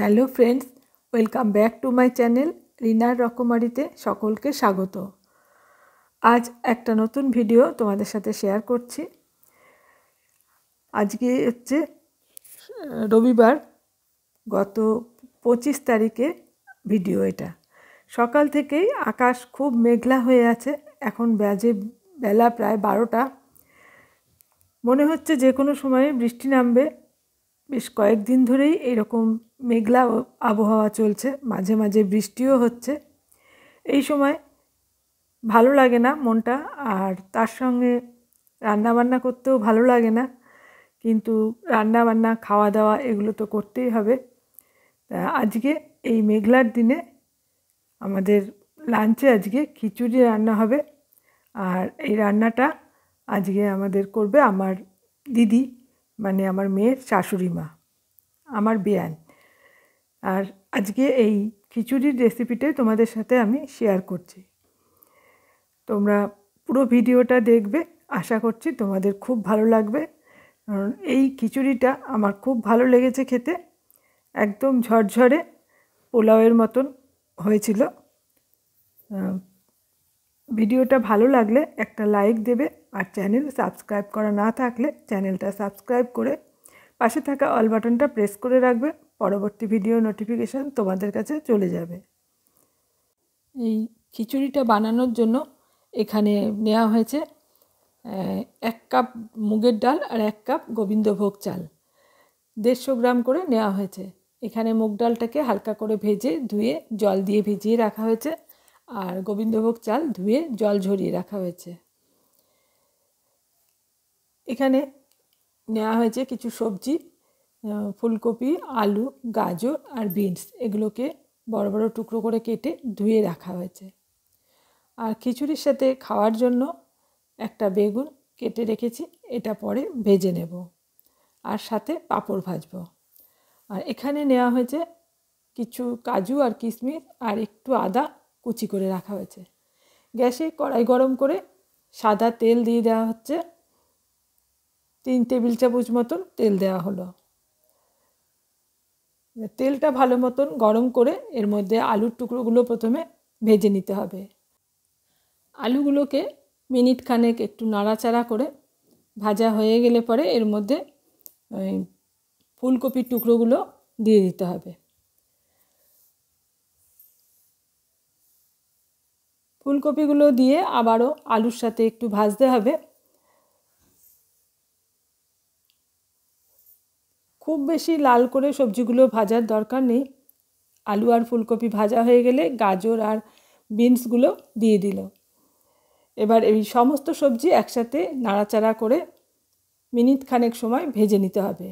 Hello friends, welcome back to my channel রিনার রকমারিতে সকলকে স্বাগত। আজ একটা নতুন ভিডিও তোমাদের সাথে শেয়ার করছি। আজকে হচ্ছে রবিবার, গত 25 তারিখে ভিডিও এটা। সকাল থেকেই আকাশ খুব মেঘলা হয়ে আছে। এখন বেলা প্রায় 12টা। মনে হচ্ছে যে কোনো সময়ে বৃষ্টি নামবে। বেশ কয়েকদিন ধরেই এরকম মেঘলা আবহাওয়া চলছে, মাঝে মাঝে বৃষ্টিও হচ্ছে। এই সময় ভালো লাগে না মনটা, আর তার সঙ্গে রান্নাবান্না করতেও ভালো লাগে না, কিন্তু রান্নাবান্না খাওয়া দাওয়া এগুলো তো করতেই হবে। আজকে এই মেঘলার দিনে আমাদের লাঞ্চে আজকে খিচুড়ি রান্না হবে। আর এই রান্নাটা আজকে আমাদের করবে আমার দিদি, মানে আমার মেয়ের শাশুড়ি মা, আমার বেয়ান। আর আজকে এই খিচুড়ির রেসিপিটাই তোমাদের সাথে আমি শেয়ার করছি। তোমরা পুরো ভিডিওটা দেখবে, আশা করছি তোমাদের খুব ভালো লাগবে। কারণ এই খিচুড়িটা আমার খুব ভালো লেগেছে খেতে, একদম ঝরঝরে পোলাওয়ের মতন হয়েছিল। ভিডিওটা ভালো লাগলে একটা লাইক দেবে, আর চ্যানেল সাবস্ক্রাইব করা না থাকলে চ্যানেলটা সাবস্ক্রাইব করে পাশে থাকা অল বাটনটা প্রেস করে রাখবে। পরবর্তী ভিডিও নোটিফিকেশান তোমাদের কাছে চলে যাবে। এই খিচুড়িটা বানানোর জন্য এখানে নেওয়া হয়েছে 1 কাপ মুগের ডাল আর 1 কাপ গোবিন্দভোগ চাল, 150 গ্রাম করে নেওয়া হয়েছে। এখানে মুগ ডালটাকে হালকা করে ভেজে ধুয়ে জল দিয়ে ভিজিয়ে রাখা হয়েছে, আর গোবিন্দভোগ চাল ধুয়ে জল ঝরিয়ে রাখা হয়েছে। এখানে নেওয়া হয়েছে কিছু সবজি, ফুলকপি, আলু, গাজর আর বিনস। এগুলোকে বড় বড় টুকরো করে কেটে ধুয়ে রাখা হয়েছে। আর খিচুড়ির সাথে খাওয়ার জন্য একটা বেগুন কেটে রেখেছি, এটা পরে ভেজে নেব, আর সাথে পাঁপড় ভাজবো। আর এখানে নেওয়া হয়েছে কিছু কাজু আর কিশমিশ আর একটু আদা কুচি করে রাখা হয়েছে। গ্যাসে কড়াই গরম করে সাদা তেল দিয়ে দেওয়া হচ্ছে। 3 টেবিল চামচ মতন তেল দেওয়া হলো। তেলটা ভালো মতন গরম করে এর মধ্যে আলুর টুকরোগুলো প্রথমে ভেজে নিতে হবে। আলুগুলোকে মিনিট খানেক একটু নাড়াচাড়া করে ভাজা হয়ে গেলে পরে এর মধ্যে ফুলকপির টুকরোগুলো দিয়ে দিতে হবে। ফুলকপিগুলো দিয়ে আবারও আলুর সাথে একটু ভাজতে হবে। খুব বেশি লাল করে সবজিগুলো ভাজার দরকার নেই। আলু আর ফুলকপি ভাজা হয়ে গেলে গাজর আর বিনসগুলো দিয়ে দিল। এবার এই সমস্ত সবজি একসাথে নাড়াচাড়া করে মিনিট খানেক সময় ভেজে নিতে হবে।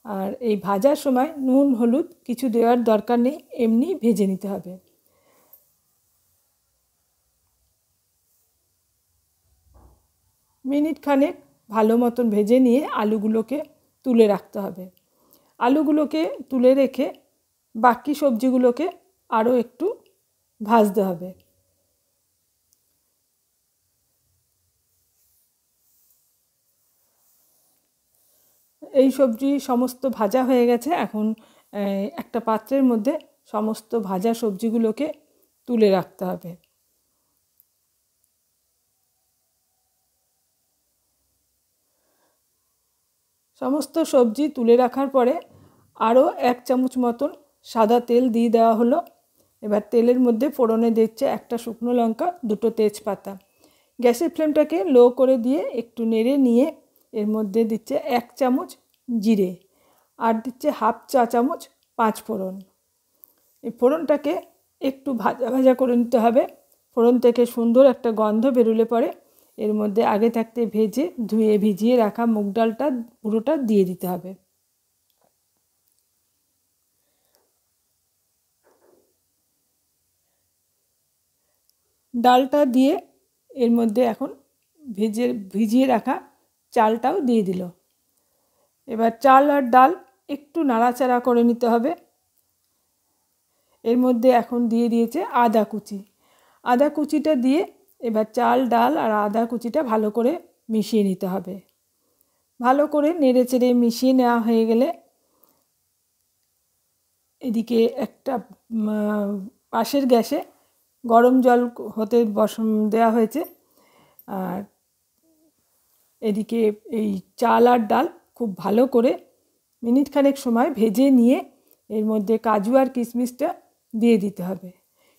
আর এই ভাজার সময় নুন হলুদ কিছু দেওয়ার দরকার নেই, এমনি ভেজে নিতে হবে। মিনিট খানেক ভালো মতন ভেজে নিয়ে আলুগুলোকে তুলে রাখতে হবে। আলুগুলোকে তুলে রেখে বাকি সবজিগুলোকে আরও একটু ভাজতে হবে। এই সবজি সমস্ত ভাজা হয়ে গেছে। এখন একটা পাত্রের মধ্যে সমস্ত ভাজা সবজিগুলোকে তুলে রাখতে হবে। সমস্ত সবজি তুলে রাখার পরে আরও 1 চামচ মতন সাদা তেল দিয়ে দেওয়া হলো। এবার তেলের মধ্যে ফোড়নে দিচ্ছে একটা শুকনো লঙ্কা, 2টো তেজপাতা। গ্যাসের ফ্লেমটাকে লো করে দিয়ে একটু নেড়ে নিয়ে এর মধ্যে দিচ্ছে 1 চামচ জিরে, আর দিচ্ছে 1/2 চা চামচ 5 ফোড়ন। এই ফোড়নটাকে একটু ভাজা ভাজা করে নিতে হবে। ফোড়ন থেকে সুন্দর একটা গন্ধ বেরোলে পরে এর মধ্যে আগে থাকতে ভেজে ধুয়ে ভিজিয়ে রাখা মুগ ডালটা পুরোটা দিয়ে দিতে হবে। ডালটা দিয়ে এর মধ্যে এখন ভিজিয়ে রাখা চালটাও দিয়ে দিল। এবার চাল আর ডাল একটু নাড়াচাড়া করে নিতে হবে। এর মধ্যে এখন দিয়ে দিয়েছে আদা কুচি। আদা কুচিটা দিয়ে এবার চাল ডাল আর আদা কুচিটা ভালো করে মিশিয়ে নিতে হবে। ভালো করে নেড়ে চেড়ে মিশিয়ে নেওয়া হয়ে গেলে এদিকে একটা পাশের গ্যাসে গরম জল হতে দেওয়া হয়েছে। আর এদিকে এই চাল আর ডাল খুব ভালো করে মিনিট খানেক সময় ভেজে নিয়ে এর মধ্যে কাজু আর কিশমিশটা দিয়ে দিতে হবে।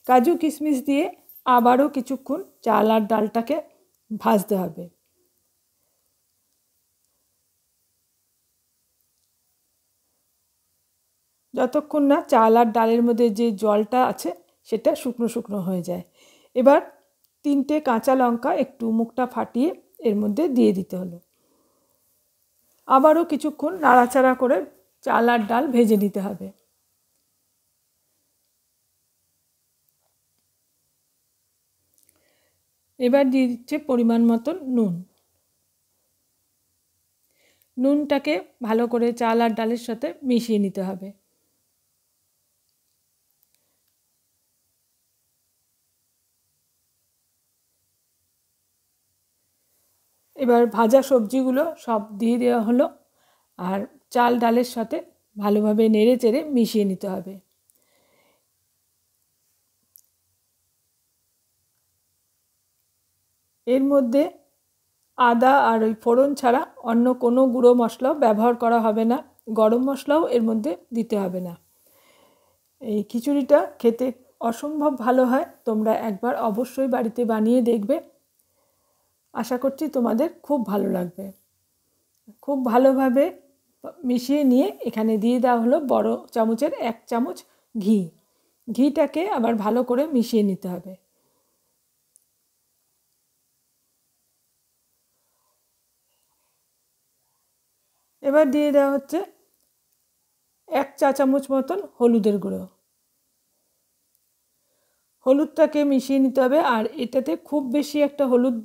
কাজু কিশমিশ দিয়ে আবারও কিছুক্ষণ চাল আর ডালটাকে ভাজতে হবে। যতক্ষণ না চাল আর ডালের মধ্যে যে জলটা আছে সেটা শুকনো শুকনো হয়ে যায়। এবার 3টে কাঁচা লঙ্কা একটু মুখটা ফাটিয়ে এর মধ্যে দিয়ে দিতে হলো। আবারও কিছুক্ষণ নাড়াচাড়া করে চাল আর ডাল ভেজে নিতে হবে। এবার দিয়ে দিচ্ছে পরিমাণ মতন নুন। নুনটাকে ভালো করে চাল আর ডালের সাথে মিশিয়ে নিতে হবে। এবার ভাজা সবজিগুলো সব দিয়ে দেওয়া হলো আর চাল ডালের সাথে ভালোভাবে নেড়ে চেড়ে মিশিয়ে নিতে হবে। এর মধ্যে আদা আর ওই ফোড়ন ছাড়া অন্য কোনো গুঁড়ো মশলাও ব্যবহার করা হবে না, গরম মশলাও এর মধ্যে দিতে হবে না। এই খিচুড়িটা খেতে অসম্ভব ভালো হয়, তোমরা একবার অবশ্যই বাড়িতে বানিয়ে দেখবে। আশা করছি তোমাদের খুব ভালো লাগবে। খুব ভালোভাবে মিশিয়ে নিয়ে এখানে দিয়ে দেওয়া হলো বড় চামচের 1 চামচ ঘি। ঘিটাকে আবার ভালো করে মিশিয়ে নিতে হবে। এবার দিয়ে দেওয়া হচ্ছে 1 চা চামচ মতন হলুদের গুঁড়ো। হলুদটাকে মিশিয়ে নিতে হবে। আর এটাতে খুব বেশি একটা হলুদ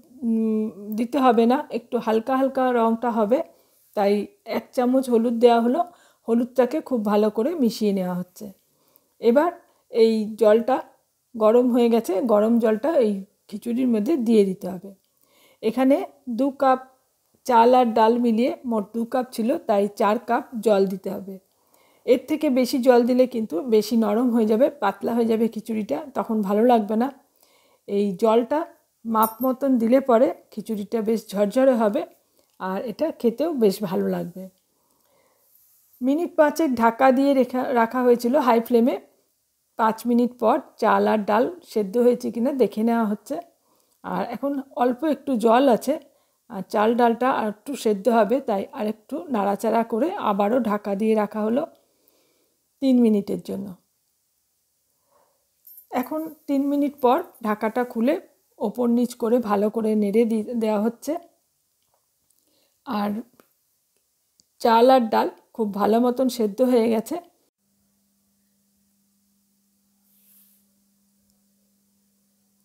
দিতে হবে না, একটু হালকা হালকা রঙটা হবে, তাই 1 চামচ হলুদ দেওয়া হলো। হলুদটাকে খুব ভালো করে মিশিয়ে নেওয়া হচ্ছে। এবার এই জলটা গরম হয়ে গেছে, গরম জলটা এই খিচুড়ির মধ্যে দিয়ে দিতে হবে। এখানে 2 কাপ চাল আর ডাল মিলিয়ে মোট 2 কাপ ছিল, তাই 4 কাপ জল দিতে হবে। এর থেকে বেশি জল দিলে কিন্তু বেশি নরম হয়ে যাবে, পাতলা হয়ে যাবে খিচুড়িটা, তখন ভালো লাগবে না। এই জলটা মাপ মতন দিলে পরে খিচুড়িটা বেশ ঝরঝরে হবে আর এটা খেতেও বেশ ভালো লাগবে। মিনিট 5 ঢাকা দিয়ে রাখা হয়েছিল হাই ফ্লেমে। 5 মিনিট পর চাল আর ডাল সেদ্ধ হয়েছে কিনা দেখে নেওয়া হচ্ছে। আর এখন অল্প একটু জল আছে আর চাল ডালটা আর একটু সেদ্ধ হবে, তাই আর একটু নাড়াচাড়া করে আবারও ঢাকা দিয়ে রাখা হলো 3 মিনিটের জন্য। এখন 3 মিনিট পর ঢাকাটা খুলে ওপর নিচ করে ভালো করে নেড়ে দেওয়া হচ্ছে। আর চাল আর ডাল খুব ভালো মতন সেদ্ধ হয়ে গেছে।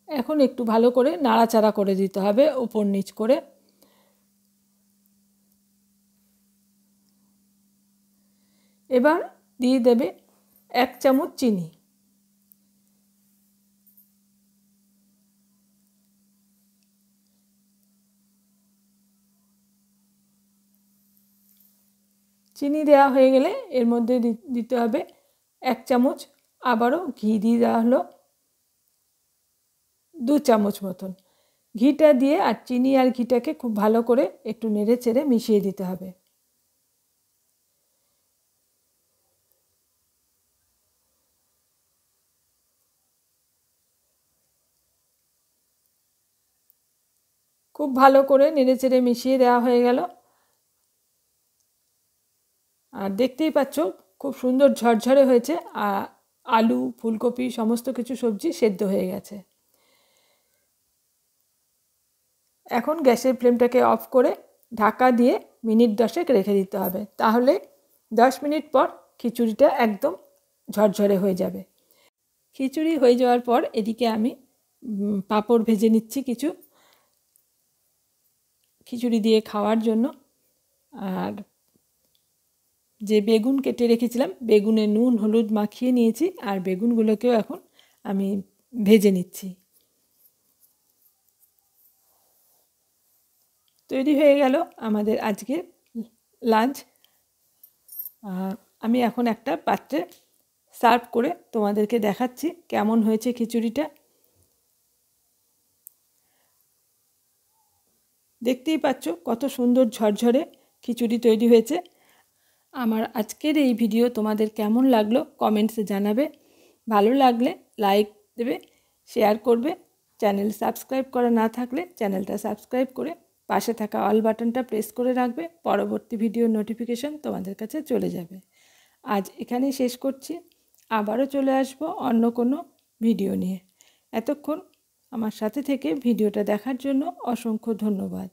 এখন একটু ভালো করে নাড়াচাড়া করে দিতে হবে ওপর নিচ করে। এবার দিয়ে দেবে 1 চামচ চিনি। চিনি দেওয়া হয়ে গেলে এর মধ্যে দিতে হবে 1 চামচ আবারও ঘি দিয়ে দেওয়া হলো 2 চামচ মতন। ঘিটা দিয়ে আর চিনি আর ঘিটাকে খুব ভালো করে একটু নেড়ে চেড়ে মিশিয়ে দিতে হবে। খুব ভালো করে নেড়ে চেড়ে মিশিয়ে দেওয়া হয়ে গেল। আর দেখতেই পাচ্ছ খুব সুন্দর ঝরঝরে হয়েছে। আর আলু ফুলকপি সমস্ত কিছু সবজি সেদ্ধ হয়ে গেছে। এখন গ্যাসের ফ্লেমটাকে অফ করে ঢাকা দিয়ে মিনিট 10 রেখে দিতে হবে, তাহলে 10 মিনিট পর খিচুড়িটা একদম ঝরঝরে হয়ে যাবে। খিচুড়ি হয়ে যাওয়ার পর এদিকে আমি পাঁপড় ভেজে নিচ্ছি কিছু খিচুড়ি দিয়ে খাওয়ার জন্য। আর যে বেগুন কেটে রেখেছিলাম, বেগুনে নুন হলুদ মাখিয়ে নিয়েছি আর বেগুনগুলোকেও এখন আমি ভেজে নিচ্ছি। তৈরি হয়ে গেল আমাদের আজকের লাঞ্চ। আমি এখন একটা পাত্রে সার্ভ করে তোমাদেরকে দেখাচ্ছি কেমন হয়েছে খিচুড়িটা। দেখতেই পাচ্ছ কত সুন্দর ঝরঝরে খিচুড়ি তৈরি হয়েছে। আমার আজকের এই ভিডিও তোমাদের কেমন লাগলো কমেন্টসে জানাবে। ভালো লাগলে লাইক দেবে, শেয়ার করবে। চ্যানেল সাবস্ক্রাইব করা না থাকলে চ্যানেলটা সাবস্ক্রাইব করে পাশে থাকা অল বাটনটা প্রেস করে রাখবে। পরবর্তী ভিডিওর নোটিফিকেশন তোমাদের কাছে চলে যাবে। আজ এখানেই শেষ করছি। আবারও চলে আসব অন্য কোনো ভিডিও নিয়ে। এতক্ষণ আমার সাথে থেকে ভিডিওটা দেখার জন্য অসংখ্য ধন্যবাদ।